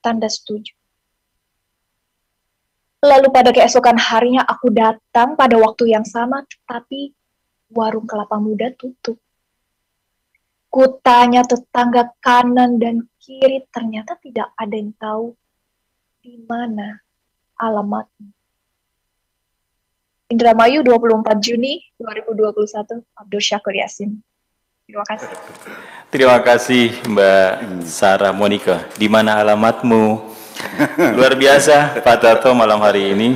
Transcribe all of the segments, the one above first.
tanda setuju. Lalu pada keesokan harinya aku datang pada waktu yang sama, tetapi warung kelapa muda tutup. Kutanya tetangga kanan dan kiri, ternyata tidak ada yang tahu di mana alamatnya. Indramayu 24 Juni 2021, Abdul Syakur Yasin. Terima kasih. Terima kasih Mbak Sarah Monica. Di mana alamatmu? Luar biasa Pak Tato malam hari ini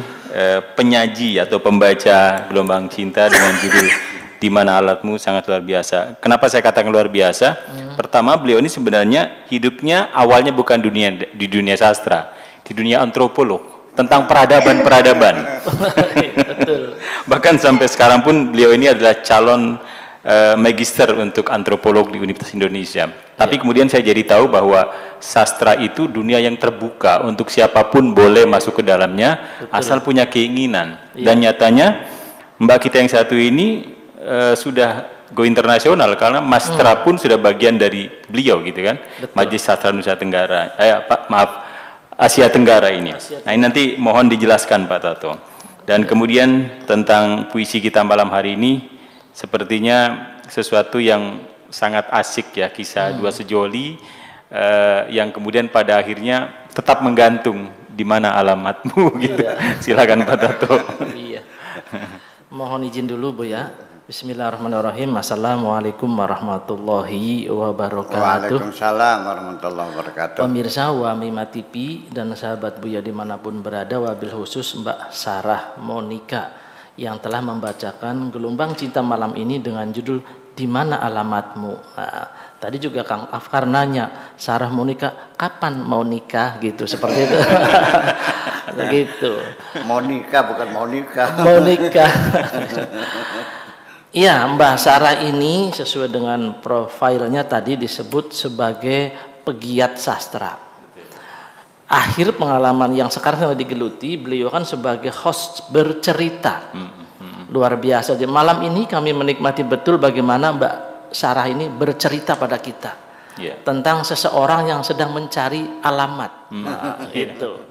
penyaji atau pembaca Gelombang Cinta dengan judul Di Mana Alatmu sangat luar biasa. Kenapa saya katakan luar biasa? Pertama, beliau ini sebenarnya hidupnya awalnya bukan di dunia sastra, di dunia antropolog. Tentang peradaban-peradaban. Bahkan sampai sekarang pun beliau ini adalah calon magister untuk antropolog di Universitas Indonesia. Tapi kemudian saya jadi tahu bahwa sastra itu dunia yang terbuka untuk siapapun boleh masuk ke dalamnya. Asal punya keinginan. Dan nyatanya Mbak kita yang satu ini sudah go internasional karena Mastra pun sudah bagian dari beliau gitu kan. Majelis Sastra Nusa Tenggara. Asia Tenggara ini. Nah ini nanti mohon dijelaskan Pak Tato. Dan kemudian tentang puisi kita malam hari ini, sepertinya sesuatu yang sangat asik ya, kisah dua sejoli yang kemudian pada akhirnya tetap menggantung di mana alamatmu gitu. Silakan Pak Tato. Iya. Mohon izin dulu Bu ya. Bismillahirrahmanirrahim. Assalamualaikum warahmatullahi wabarakatuh. Waalaikumsalam warahmatullahi wabarakatuh. Pemirsa Wamima TV dan sahabat Buya dimanapun berada, wabil khusus Mbak Sarah Monica yang telah membacakan Gelombang Cinta malam ini dengan judul Di Mana Alamatmu. Nah, tadi juga Kang Afkar nanya, Sarah Monica kapan mau nikah gitu, seperti itu. Begitu. Monica bukan Monica. Monica. Iya, Mbak Sarah ini sesuai dengan profilnya tadi disebut sebagai pegiat sastra. Akhir pengalaman yang sekarang sedang digeluti, beliau kan sebagai host bercerita. Luar biasa. Jadi malam ini kami menikmati betul bagaimana Mbak Sarah ini bercerita pada kita tentang seseorang yang sedang mencari alamat. Nah, itu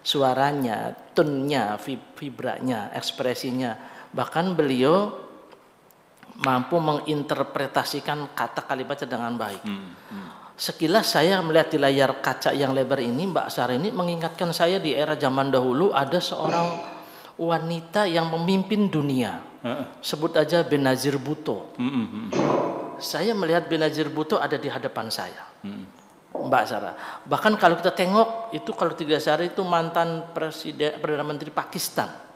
suaranya, tone-nya, vibranya, ekspresinya. Bahkan beliau mampu menginterpretasikan kata kalimatnya dengan baik. Sekilas saya melihat di layar kaca yang lebar ini, Mbak Sarah ini mengingatkan saya di era zaman dahulu ada seorang wanita yang memimpin dunia. Sebut aja Benazir Bhutto. Saya melihat Benazir Bhutto ada di hadapan saya. Mbak Sarah. Bahkan kalau kita tengok itu kalau 3 hari itu mantan Perdana Menteri Pakistan.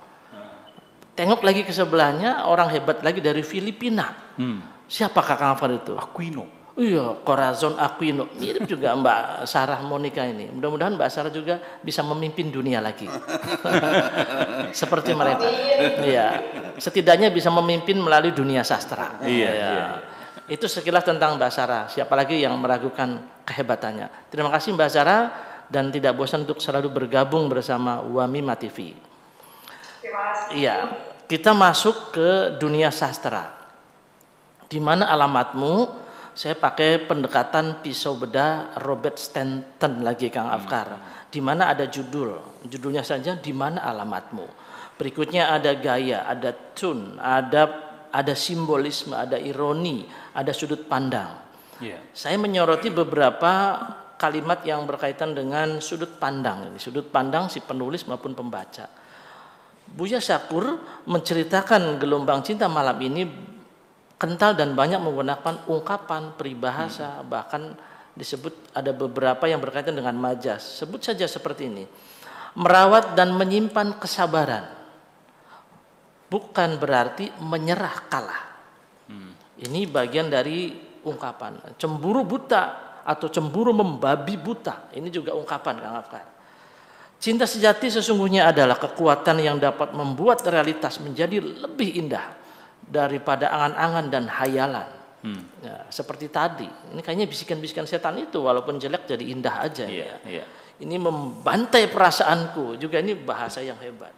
Tengok lagi ke sebelahnya orang hebat lagi dari Filipina. Siapa Kakak Afar itu? Aquino. Iya, Corazon Aquino. Mirip juga Mbak Sarah Monica ini. Mudah-mudahan Mbak Sarah juga bisa memimpin dunia lagi. Seperti mereka. Iya. Setidaknya bisa memimpin melalui dunia sastra. Iya. Itu sekilas tentang Mbak Sarah. Siapa lagi yang meragukan kehebatannya. Terima kasih Mbak Sarah dan tidak bosan untuk selalu bergabung bersama Wamima TV. Iya, kita masuk ke dunia sastra. Di mana alamatmu? Saya pakai pendekatan pisau bedah Robert Stanton lagi Kang Afkar. Di mana ada judulnya saja di mana alamatmu. Berikutnya ada gaya, ada tune, ada simbolisme, ada ironi, ada sudut pandang. Saya menyoroti beberapa kalimat yang berkaitan dengan sudut pandang. Sudut pandang si penulis maupun pembaca. Buya Syakur menceritakan Gelombang Cinta malam ini kental dan banyak menggunakan ungkapan, peribahasa, bahkan disebut ada beberapa yang berkaitan dengan majas. Sebut saja seperti ini. Merawat dan menyimpan kesabaran bukan berarti menyerah kalah. Ini bagian dari ungkapan. Cemburu buta atau cemburu membabi buta. Ini juga ungkapan Kang Afkar. Cinta sejati sesungguhnya adalah kekuatan yang dapat membuat realitas menjadi lebih indah daripada angan-angan dan hayalan. Ya, seperti tadi, ini kayaknya bisikan-bisikan setan itu walaupun jelek jadi indah aja. Ini membantai perasaanku, juga ini bahasa yang hebat.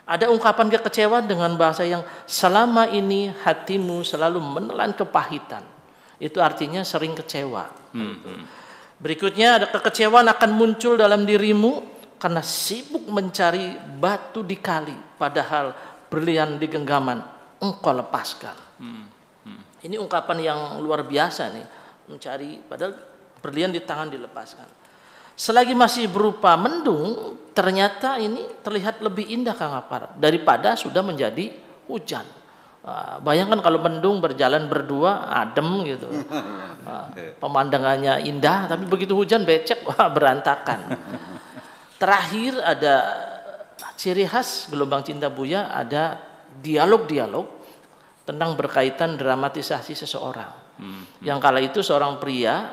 Ada ungkapan kekecewaan dengan bahasa yang selama ini hatimu selalu menelan kepahitan. Itu artinya sering kecewa. Berikutnya ada kekecewaan akan muncul dalam dirimu karena sibuk mencari batu di kali, padahal berlian di genggaman engkau lepaskan. Ini ungkapan yang luar biasa nih, mencari padahal berlian di tangan dilepaskan. Selagi masih berupa mendung, ternyata ini terlihat lebih indah Kang Afkar daripada sudah menjadi hujan. Bayangkan kalau mendung berjalan berdua adem gitu, pemandangannya indah, tapi begitu hujan becek, wah berantakan. Terakhir ada ciri khas gelombang cinta Buya, ada dialog-dialog tentang berkaitan dramatisasi seseorang. Yang kala itu seorang pria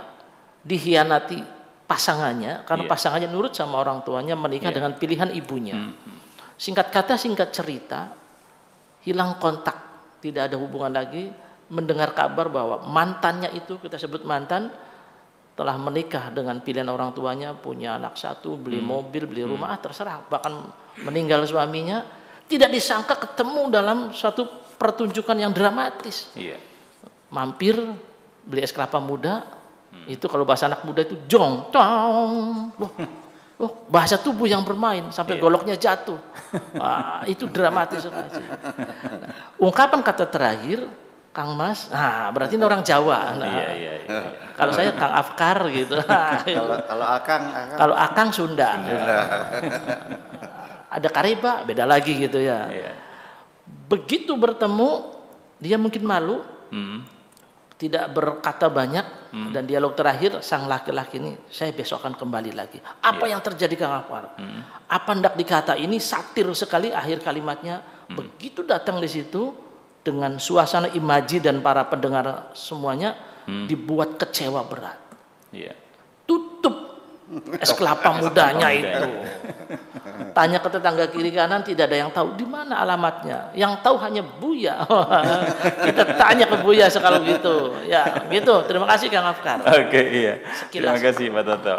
dikhianati pasangannya karena pasangannya nurut sama orang tuanya, menikah dengan pilihan ibunya. Singkat kata, singkat cerita, hilang kontak, tidak ada hubungan lagi, mendengar kabar bahwa mantannya itu, kita sebut mantan, telah menikah dengan pilihan orang tuanya, punya anak satu, beli mobil, beli rumah, terserah, bahkan meninggal suaminya. Tidak disangka ketemu dalam suatu pertunjukan yang dramatis. Mampir beli es kelapa muda, itu kalau bahasa anak muda itu jong tong. Bahasa tubuh yang bermain sampai goloknya jatuh. Itu dramatis sekali. Ungkapan kata terakhir Kang Mas, berarti ini orang Jawa. Kalau saya Kang Afkar gitu. Kalau Akang Sunda. Ada Kareba, beda lagi gitu ya. Begitu bertemu, dia mungkin malu, tidak berkata banyak, dan dialog terakhir sang laki-laki ini, saya besok akan kembali lagi. Apa yang terjadi Kang Afkar? Apa hendak dikata, ini satir sekali akhir kalimatnya. Begitu datang di situ dengan suasana imaji dan para pendengar semuanya dibuat kecewa berat. Tutup es kelapa mudanya itu. Tanya ke tetangga kiri kanan, tidak ada yang tahu di mana alamatnya. Yang tahu hanya Buya. Kita tanya ke Buya sekali gitu. Ya, gitu. Terima kasih Kang Afkar. Oke, terima kasih Pak Toto.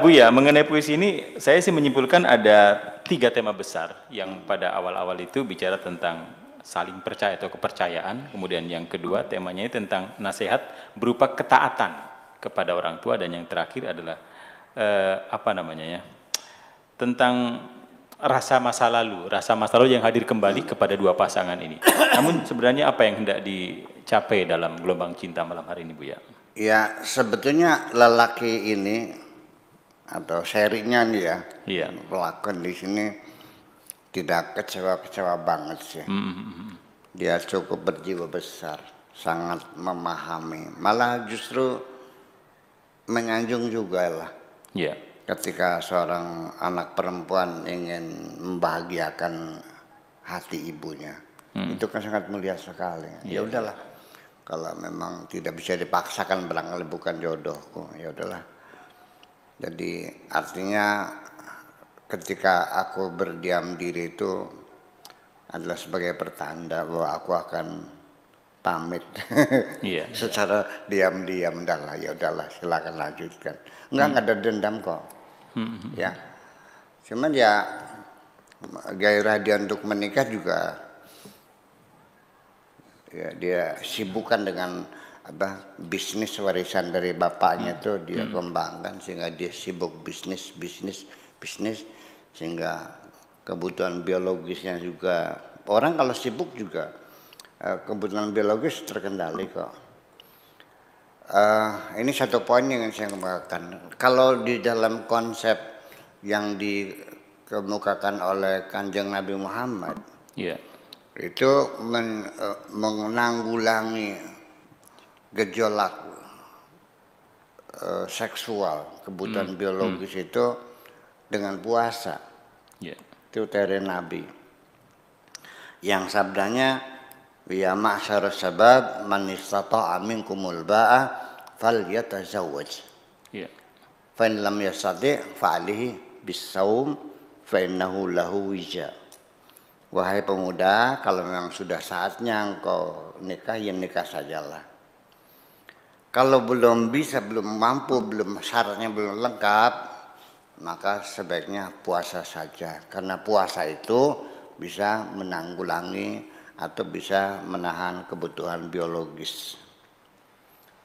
Buya, mengenai puisi ini saya sih menyimpulkan ada 3 tema besar yang pada awal-awal itu bicara tentang saling percaya atau kepercayaan. Kemudian yang kedua temanya tentang nasihat berupa ketaatan kepada orang tua, dan yang terakhir adalah tentang rasa masa lalu yang hadir kembali kepada dua pasangan ini. Namun sebenarnya apa yang hendak dicapai dalam gelombang cinta malam hari ini, Buya? Ya, sebetulnya lelaki ini atau serinya nih ya, pelakon di sini tidak kecewa-kecewa banget sih. Dia cukup berjiwa besar, sangat memahami, malah justru menyanjung juga lah. Ketika seorang anak perempuan ingin membahagiakan hati ibunya, itu kan sangat mulia sekali. Ya udahlah, kalau memang tidak bisa dipaksakan, barangkali bukan jodohku, ya udahlah. Jadi artinya ketika aku berdiam diri itu adalah sebagai pertanda bahwa aku akan pamit secara diam-diam. Ya udahlah, silakan lanjutkan. Enggak ada dendam kok. Ya, cuman ya gairah dia untuk menikah juga ya, dia sibukkan dengan bisnis warisan dari bapaknya itu dia kembangkan sehingga dia sibuk bisnis sehingga kebutuhan biologisnya juga, orang kalau sibuk juga kebutuhan biologis terkendali kok. Ini satu poin yang saya kemukakan. Kalau di dalam konsep yang dikemukakan oleh Kanjeng Nabi Muhammad, itu menanggulangi gejolak seksual, kebutuhan biologis itu dengan puasa. Itu teori Nabi. Yang sabdanya, ya ma'syarus sabab man istata'a minkumul ba'a falyatazawwaj. Fa in lam yastati' fa 'alaihi bis-shaum fa innahu lahu wija. Wahai pemuda, kalau memang sudah saatnya engkau nikah, ya nikah sajalah. Kalau belum bisa, belum mampu, syaratnya belum lengkap, maka sebaiknya puasa saja. Karena puasa itu bisa menanggulangi atau bisa menahan kebutuhan biologis.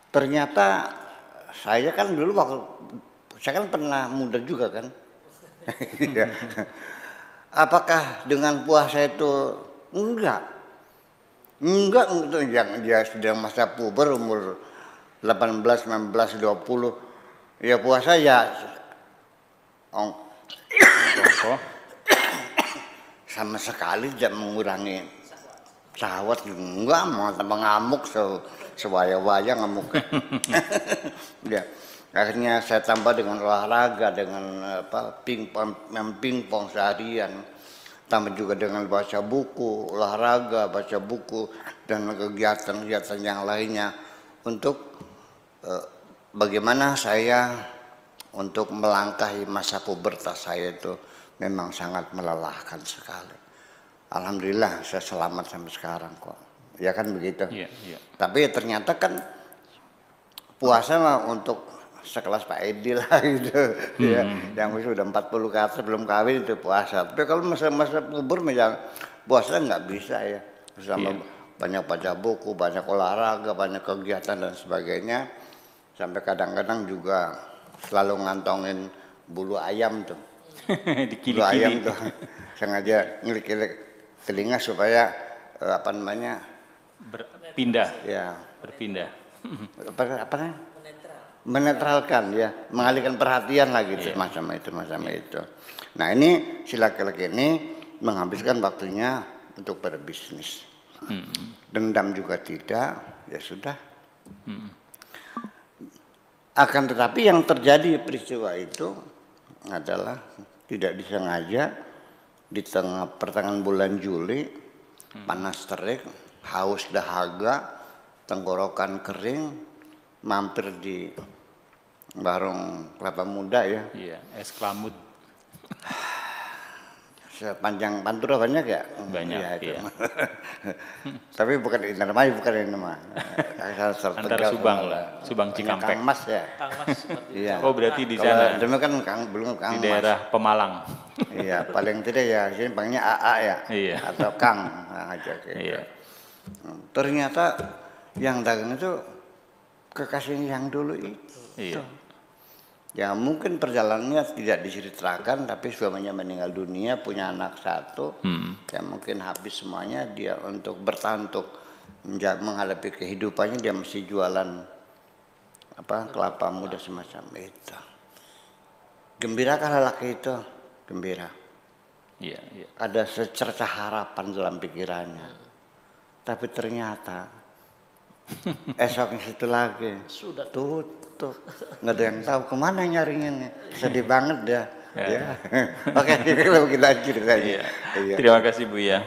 Ternyata saya kan dulu waktu saya kan pernah muda juga kan. Iya. Apakah dengan puasa itu enggak untuk yang dia sedang masa puber umur 18, 19, 20 ya puasa ya sama sekali tidak mengurangi syahwat, enggak mau tambah ngamuk sewaya-waya ngamuk. Ya. Akhirnya saya tambah dengan olahraga, dengan pingpong seharian, tambah juga dengan baca buku, olahraga, baca buku, dan kegiatan-kegiatan yang lainnya untuk bagaimana saya untuk melangkahi masa pubertas saya itu memang sangat melelahkan sekali. Alhamdulillah saya selamat sampai sekarang kok, ya kan begitu. Tapi ternyata kan puasa mah untuk sekelas Pak Edi lah gitu, ya, yang sudah 40 ke atas belum kawin itu puasa. Tapi kalau masa-masa puber yang puasa nggak bisa ya, sama banyak baca buku, banyak olahraga, banyak kegiatan dan sebagainya, sampai kadang-kadang juga selalu ngantongin bulu ayam tuh, bulu ayam tuh, sengaja ngilik-ngilik telinga supaya berpindah, ya, berpindah, apa menetralkan ya, mengalihkan perhatian lah gitu, macam itu. Nah ini si laki-laki ini menghabiskan waktunya untuk berbisnis, dendam juga tidak, ya sudah. Akan tetapi yang terjadi peristiwa itu adalah tidak disengaja di pertengahan bulan Juli, panas terik, haus dahaga, tenggorokan kering, mampir di warung kelapa muda ya. Iya, es klamud. Sepanjang Pantura banyak ya? Banyak, ya, itu. Iya. Tapi bukan Indramayu, bukan ini mah. Antara Subang lah, Subang Cikampek. Kang Mas ya? Kang Mas seperti Iya. Oh berarti di sana. Dulu kan belum Kang di Mas. daerah Pemalang. Iya, paling tidak ya, sini panggilnya AA ya? Iya. Atau Kang aja gitu. Iya. Ternyata yang dagang itu kekasih yang dulu itu. Iya. Ya mungkin perjalanannya tidak diceritakan, tapi suaminya meninggal dunia, punya anak satu, ya mungkin habis semuanya dia untuk bertahan untuk menghadapi kehidupannya, dia mesti jualan kelapa muda semacam itu. Gembira kan lelaki itu, gembira. Iya, iya. Ada secercah harapan dalam pikirannya, tapi ternyata esoknya situ lagi sudah tutup, nggak ada yang tahu kemana nyarinya nih, sedih banget dah. Ya. Oke, kalau kita ceritanya. Terima kasih Bu ya.